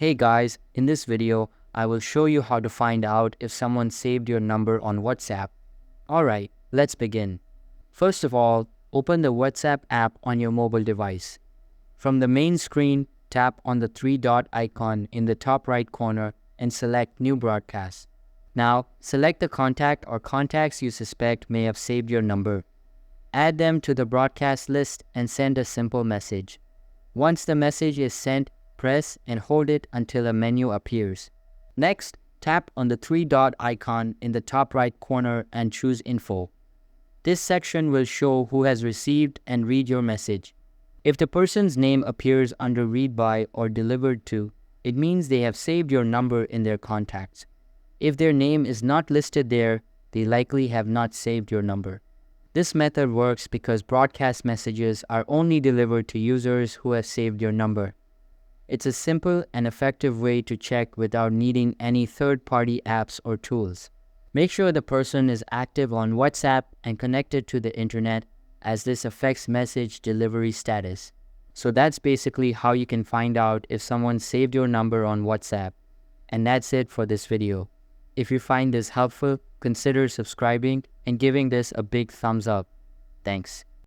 Hey guys, in this video, I will show you how to find out if someone saved your number on WhatsApp. Alright, let's begin. First of all, open the WhatsApp app on your mobile device. From the main screen, tap on the three-dot icon in the top right corner and select New Broadcast. Now, select the contact or contacts you suspect may have saved your number. Add them to the broadcast list and send a simple message. Once the message is sent, press and hold it until a menu appears. Next, tap on the three-dot icon in the top right corner and choose Info. This section will show who has received and read your message. If the person's name appears under Read By or Delivered To, it means they have saved your number in their contacts. If their name is not listed there, they likely have not saved your number. This method works because broadcast messages are only delivered to users who have saved your number. It's a simple and effective way to check without needing any third-party apps or tools. Make sure the person is active on WhatsApp and connected to the internet, as this affects message delivery status. So that's basically how you can find out if someone saved your number on WhatsApp. And that's it for this video. If you find this helpful, consider subscribing and giving this a big thumbs up. Thanks.